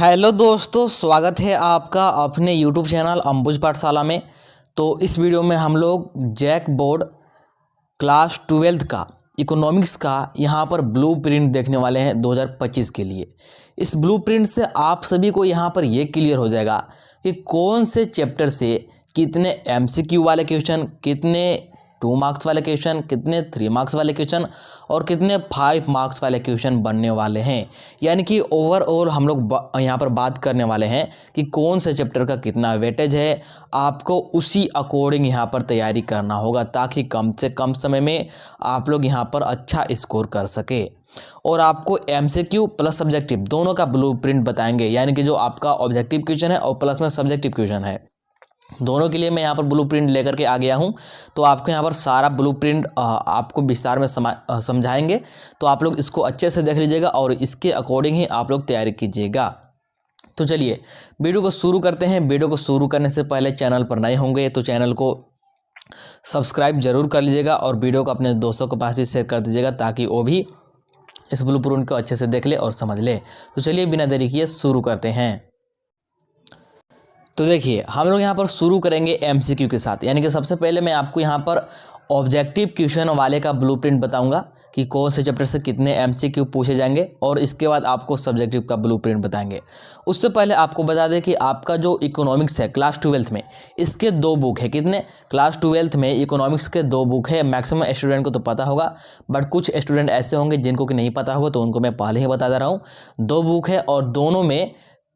Hello दोस्तों, स्वागत है आपका अपने यूट्यूब चैनल अंबुज पाठशाला में। तो इस वीडियो में हम लोग जैक बोर्ड क्लास 12 का इकोनॉमिक्स का यहाँ पर ब्लूप्रिंट देखने वाले हैं 2025 के लिए। इस ब्लूप्रिंट से आप सभी को यहाँ पर ये क्लियर हो जाएगा कि कौन से चैप्टर से कितने एमसीक्यू वाले क्वेश्चन, कितने 2 मार्क्स वाले क्वेश्चन, कितने 3 मार्क्स वाले क्वेश्चन और कितने 5 मार्क्स वाले क्वेश्चन बनने वाले हैं। यानी कि ओवरऑल हम लोग यहाँ पर बात करने वाले हैं कि कौन से चैप्टर का कितना वेटेज है। आपको उसी अकॉर्डिंग यहाँ पर तैयारी करना होगा ताकि कम से कम समय में आप लोग यहाँ पर अच्छा स्कोर कर सके। और आपको एमसीक्यू प्लस सब्जेक्टिव दोनों का ब्लूप्रिंट बताएंगे, यानी कि जो आपका ऑब्जेक्टिव क्वेश्चन है और प्लस में सब्जेक्टिव क्वेश्चन है, दोनों के लिए मैं यहाँ पर ब्लूप्रिंट लेकर के आ गया हूँ। तो आपको यहाँ पर सारा ब्लूप्रिंट आपको विस्तार में समझाएंगे। तो आप लोग इसको अच्छे से देख लीजिएगा और इसके अकॉर्डिंग ही आप लोग तैयारी कीजिएगा। तो चलिए वीडियो को शुरू करते हैं। वीडियो को शुरू करने से पहले चैनल पर नए होंगे तो चैनल को सब्सक्राइब जरूर कर लीजिएगा और वीडियो को अपने दोस्तों के पास भी शेयर कर दीजिएगा ताकि वो भी इस ब्लूप्रिंट को अच्छे से देख ले और समझ ले। तो चलिए बिना देरी किए शुरू करते हैं। तो देखिए हम लोग यहाँ पर शुरू करेंगे एमसीक्यू के साथ, यानी कि सबसे पहले मैं आपको यहाँ पर ऑब्जेक्टिव क्वेश्चन वाले का ब्लूप्रिंट बताऊंगा कि कौन से चैप्टर से कितने एमसीक्यू पूछे जाएंगे और इसके बाद आपको सब्जेक्टिव का ब्लूप्रिंट बताएंगे। उससे पहले आपको बता दें कि आपका जो इकोनॉमिक्स है क्लास 12 में, इसके 2 बुक है। कितने? क्लास 12 में इकोनॉमिक्स के 2 बुक है। मैक्सिमम स्टूडेंट को तो पता होगा, बट कुछ स्टूडेंट ऐसे होंगे जिनको कि नहीं पता होगा, तो उनको मैं पहले ही बता दे रहा हूँ। 2 बुक है और दोनों में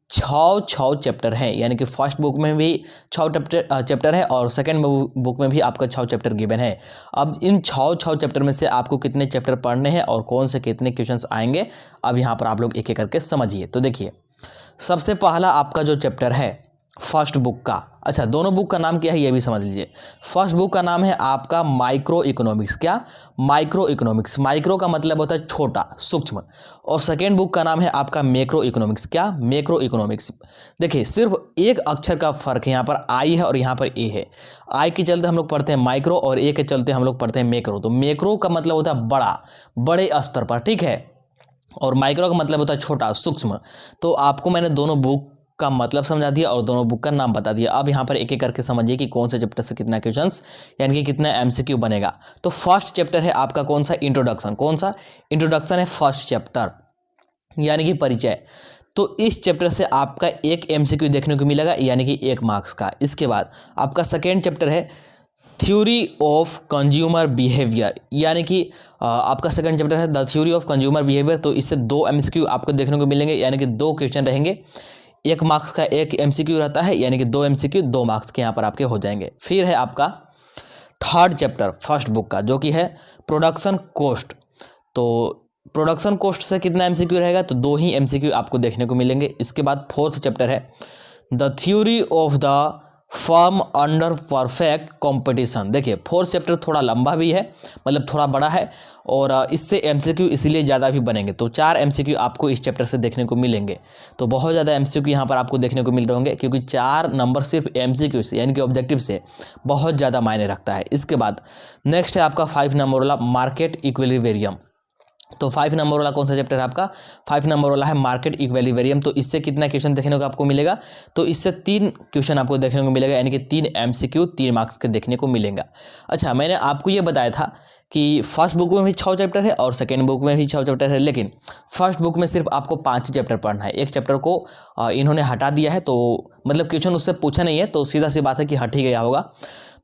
6 चैप्टर हैं, यानी कि फर्स्ट बुक में भी 6 चैप्टर है और सेकंड बुक में भी आपका 6 चैप्टर गिवन है। अब इन 6 चैप्टर में से आपको कितने चैप्टर पढ़ने हैं और कौन से कितने क्वेश्चंस आएंगे, अब यहाँ पर आप लोग एक एक करके समझिए। तो देखिए सबसे पहला आपका जो चैप्टर है फर्स्ट बुक का, अच्छा दोनों बुक का नाम क्या है ये भी समझ लीजिए। फर्स्ट बुक का नाम है आपका माइक्रो इकोनॉमिक्स। क्या? Micro economics. माइक्रो का मतलब होता है छोटा, सूक्ष्म। और सेकेंड बुक का नाम है आपका मैक्रो इकोनॉमिक्स। क्या? Macro economics. देखिए सिर्फ एक अक्षर का फर्क है, यहाँ पर आई है और यहाँ पर ए है। आई के चलते हम लोग पढ़ते हैं माइक्रो और ए के चलते हम लोग पढ़ते हैं मैक्रो। तो मैक्रो का मतलब होता है बड़ा, बड़े स्तर पर, ठीक है, और माइक्रो का मतलब होता है छोटा, सूक्ष्म। तो आपको मैंने दोनों बुक का मतलब समझा दिया और दोनों बुक का नाम बता दिया। अब यहाँ पर एक एक करके समझिए कि कौन से चैप्टर से कितना क्वेश्चंस यानी कि कितना एमसीक्यू बनेगा। तो फर्स्ट चैप्टर है आपका कौन सा? इंट्रोडक्शन। कौन सा? इंट्रोडक्शन है फर्स्ट चैप्टर, यानी कि परिचय। तो इस चैप्टर से आपका एक एमसीक्यू देखने को मिलेगा, यानी कि 1 मार्क्स का। इसके बाद आपका सेकेंड चैप्टर है थ्योरी ऑफ कंज्यूमर बिहेवियर, यानी कि आपका सेकंड चैप्टर है the theory of consumer behaviour. तो इससे 2 एमसीक्यू आपको देखने को मिलेंगे, यानी कि 2 क्वेश्चन रहेंगे। 1 मार्क्स का 1 एमसीक्यू रहता है, यानी कि 2 एमसीक्यू 2 मार्क्स के यहाँ पर आपके हो जाएंगे। फिर है आपका थर्ड चैप्टर फर्स्ट बुक का, जो कि है प्रोडक्शन कॉस्ट। तो प्रोडक्शन कॉस्ट से कितना एमसीक्यू रहेगा? तो 2 ही एमसीक्यू आपको देखने को मिलेंगे। इसके बाद फोर्थ चैप्टर है the theory of the firm under perfect competition. देखिए फोर्थ चैप्टर थोड़ा लंबा भी है, मतलब थोड़ा बड़ा है, और इससे एमसीक्यू इसलिए ज़्यादा भी बनेंगे। तो 4 एमसीक्यू आपको इस चैप्टर से देखने को मिलेंगे। तो बहुत ज़्यादा एमसीक्यू यहाँ पर आपको देखने को मिल रहे होंगे, क्योंकि 4 नंबर सिर्फ एमसीक्यू से यानी कि ऑब्जेक्टिव से बहुत ज़्यादा मायने रखता है। इसके बाद नेक्स्ट है आपका 5 नंबर वाला मार्केट इक्विलिब्रियम। तो 5 नंबर वाला कौन सा चैप्टर है आपका? 5 नंबर वाला है मार्केट इक्विलिब्रियम। तो इससे कितना क्वेश्चन देखने को आपको मिलेगा? तो इससे 3 क्वेश्चन आपको देखने को मिलेगा, यानी कि 3 एमसीक्यू 3 मार्क्स के देखने को मिलेगा। अच्छा, मैंने आपको ये बताया था कि फर्स्ट बुक में भी 6 चैप्टर है और सेकेंड बुक में भी 6 चैप्टर है, लेकिन फर्स्ट बुक में सिर्फ आपको 5 चैप्टर पढ़ना है। एक चैप्टर को इन्होंने हटा दिया है, तो मतलब क्वेश्चन उससे पूछा नहीं है, तो सीधा सी बात है कि हट ही गया होगा।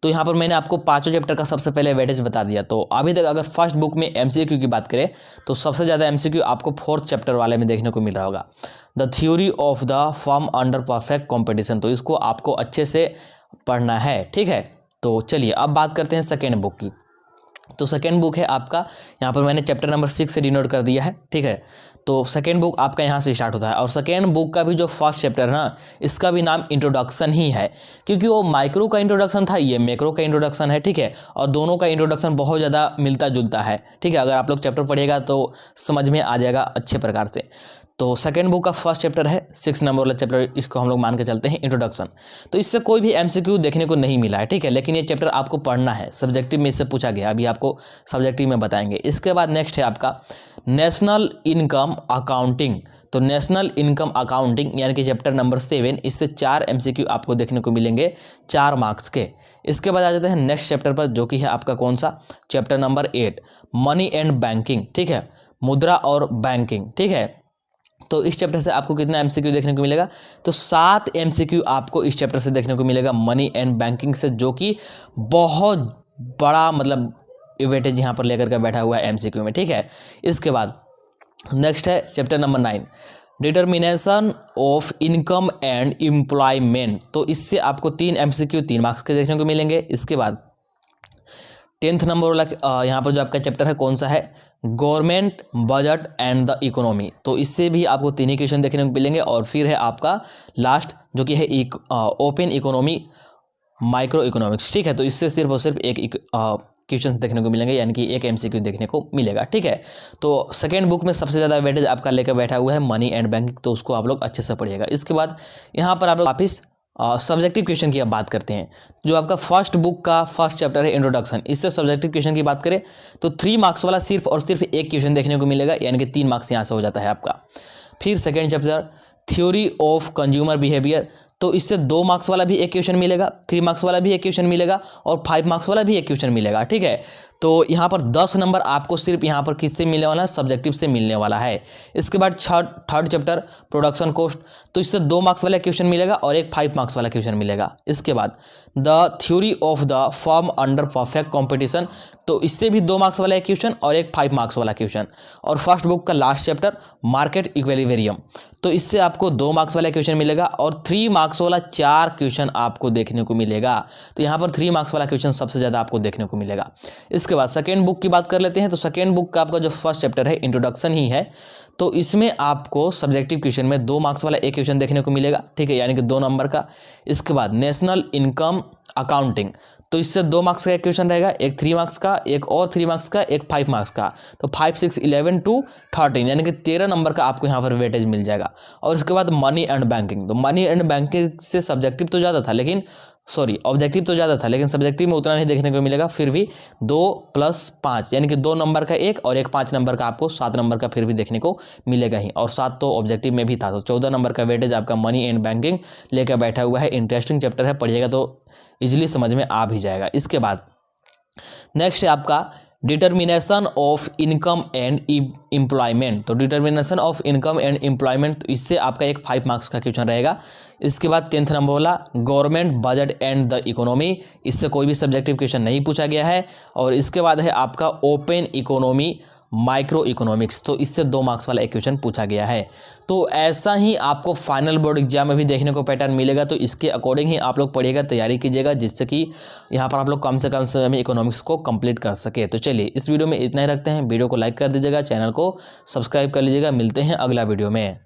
तो यहाँ पर मैंने आपको 5 चैप्टर का सबसे पहले वेटेज बता दिया। तो अभी तक अगर फर्स्ट बुक में एमसीक्यू की बात करें तो सबसे ज़्यादा एमसीक्यू आपको 4th चैप्टर वाले में देखने को मिल रहा होगा, the theory of the firm under perfect competition. तो इसको आपको अच्छे से पढ़ना है, ठीक है। तो चलिए अब बात करते हैं सेकेंड बुक की। तो सेकेंड बुक है आपका, यहाँ पर मैंने चैप्टर नंबर 6 से डिनोट कर दिया है, ठीक है। तो सेकेंड बुक आपका यहाँ से स्टार्ट होता है और सेकेंड बुक का भी जो फर्स्ट चैप्टर है ना, इसका भी नाम इंट्रोडक्शन ही है, क्योंकि वो माइक्रो का इंट्रोडक्शन था, ये मैक्रो का इंट्रोडक्शन है, ठीक है। और दोनों का इंट्रोडक्शन बहुत ज़्यादा मिलता जुलता है, ठीक है। अगर आप लोग चैप्टर पढ़िएगा तो समझ में आ जाएगा अच्छे प्रकार से। तो सेकेंड बुक का फर्स्ट चैप्टर है 6 नंबर वाला चैप्टर, इसको हम लोग मान के चलते हैं इंट्रोडक्शन। तो इससे कोई भी एमसीक्यू देखने को नहीं मिला है, ठीक है, लेकिन ये चैप्टर आपको पढ़ना है, सब्जेक्टिव में इससे पूछा गया, अभी आपको सब्जेक्टिव में बताएंगे। इसके बाद नेक्स्ट है आपका नेशनल इनकम अकाउंटिंग। तो नेशनल इनकम अकाउंटिंग यानी कि चैप्टर नंबर 7, इससे 4 MCQ आपको देखने को मिलेंगे 4 मार्क्स के। इसके बाद आ जाते हैं नेक्स्ट चैप्टर पर, जो कि है आपका कौन सा, chapter number 8 money and banking, ठीक है, मुद्रा और बैंकिंग, ठीक है। तो इस चैप्टर से आपको कितना MCQ देखने को मिलेगा, तो 7 MCQ आपको इस चैप्टर से देखने को मिलेगा मनी एंड बैंकिंग से, जो कि बहुत बड़ा मतलब वेटेज यहाँ पर लेकर के बैठा हुआ है MCQ में, ठीक है। इसके बाद नेक्स्ट है chapter number 9 determination of income and employment. तो इससे आपको 3 MCQ 3 मार्क्स के देखने को मिलेंगे। इसके बाद 10th नंबर वाला यहाँ पर जो आपका चैप्टर है कौन सा है, government budget and the economy. तो इससे भी आपको 3 ही क्वेश्चन देखने को मिलेंगे। और फिर है आपका लास्ट जो कि है ओपन इकोनॉमी माइक्रो इकोनॉमिक्स, ठीक है। तो इससे सिर्फ और सिर्फ एक क्वेश्चंस देखने को मिलेंगे, यानी कि एक MCQ देखने को मिलेगा, ठीक है। तो सेकेंड बुक में सबसे ज़्यादा वेटेज आपका लेकर बैठा हुआ है मनी एंड बैंकिंग, तो उसको आप लोग अच्छे से पढ़िएगा। इसके बाद यहाँ पर आप लोग वापिस सब्जेक्टिव क्वेश्चन की अब बात करते हैं। जो आपका फर्स्ट बुक का फर्स्ट चैप्टर है इंट्रोडक्शन, इससे सब्जेक्टिव क्वेश्चन की बात करें तो 3 मार्क्स वाला सिर्फ और सिर्फ एक क्वेश्चन देखने को मिलेगा, यानी कि 3 मार्क्स यहाँ से हो जाता है आपका। फिर second chapter theory of consumer behaviour, तो इससे 2 मार्क्स वाला भी एक क्वेश्चन मिलेगा, 3 मार्क्स वाला भी एक क्वेश्चन मिलेगा और 5 मार्क्स वाला भी एक क्वेश्चन मिलेगा, ठीक है। तो यहाँ पर 10 नंबर आपको सिर्फ यहाँ पर किससे मिलने वाला है, सब्जेक्टिव से मिलने वाला है। इसके बाद थर्ड चैप्टर प्रोडक्शन कॉस्ट, तो इससे 2 मार्क्स वाला क्वेश्चन मिलेगा और एक 5 मार्क्स वाला क्वेश्चन मिलेगा। इसके बाद the theory of the firm under perfect competition, तो इससे भी 2 मार्क्स वाला एक क्वेश्चन और एक 5 मार्क्स वाला क्वेश्चन। और फर्स्ट बुक का लास्ट चैप्टर मार्केट इक्विलिब्रियम, तो इससे आपको 2 मार्क्स वाला क्वेश्चन मिलेगा और 3 मार्क्स वाला 4 क्वेश्चन आपको देखने को मिलेगा। तो यहाँ पर 3 मार्क्स वाला क्वेश्चन सबसे ज़्यादा आपको देखने को मिलेगा। इसके बाद सेकेंड बुक की बात कर लेते हैं। तो सेकेंड बुक का आपका जो फर्स्ट चैप्टर है इंट्रोडक्शन ही है, तो इसमें आपको सब्जेक्टिव क्वेश्चन में 2 मार्क्स वाला एक क्वेश्चन देखने को मिलेगा, ठीक है, यानी कि 2 नंबर का। इसके बाद नेशनल इनकम अकाउंटिंग, तो इससे 2 मार्क्स का एक क्वेश्चन रहेगा, एक 3 मार्क्स का, एक और 3 मार्क्स का, एक 5 मार्क्स का। तो 5, 6, 11 to 13 यानी कि 13 नंबर का आपको यहाँ पर वेटेज मिल जाएगा। और इसके बाद मनी एंड बैंकिंग, तो मनी एंड बैंकिंग से सब्जेक्टिव तो ज़्यादा था, लेकिन ऑब्जेक्टिव तो ज़्यादा था, लेकिन सब्जेक्टिव में उतना नहीं देखने को मिलेगा। फिर भी 2 + 5 यानी कि 2 नंबर का एक और एक 5 नंबर का आपको 7 नंबर का फिर भी देखने को मिलेगा ही, और 7 तो ऑब्जेक्टिव में भी था। तो 14 नंबर का वेटेज आपका मनी एंड बैंकिंग लेकर बैठा हुआ है। इंटरेस्टिंग चैप्टर है, पढ़िएगा तो इजीली समझ में आ भी जाएगा। इसके बाद नेक्स्ट है आपका determination of income and employment, तो determination of income and employment, तो इससे आपका एक 5 मार्क्स का क्वेश्चन रहेगा। इसके बाद 10th नंबर वाला government budget and the economy, इससे कोई भी सब्जेक्टिव क्वेश्चन नहीं पूछा गया है। और इसके बाद है आपका ओपन इकोनॉमी माइक्रो इकोनॉमिक्स, तो इससे 2 मार्क्स वाला एक क्वेश्चन पूछा गया है। तो ऐसा ही आपको फाइनल बोर्ड एग्जाम में भी देखने को पैटर्न मिलेगा, तो इसके अकॉर्डिंग ही आप लोग पढ़िएगा, तैयारी कीजिएगा, जिससे कि यहाँ पर आप लोग कम से कम समय में इकोनॉमिक्स को कंप्लीट कर सके। तो चलिए इस वीडियो में इतना ही रखते हैं, वीडियो को लाइक कर दीजिएगा, चैनल को सब्सक्राइब कर लीजिएगा। मिलते हैं अगला वीडियो में।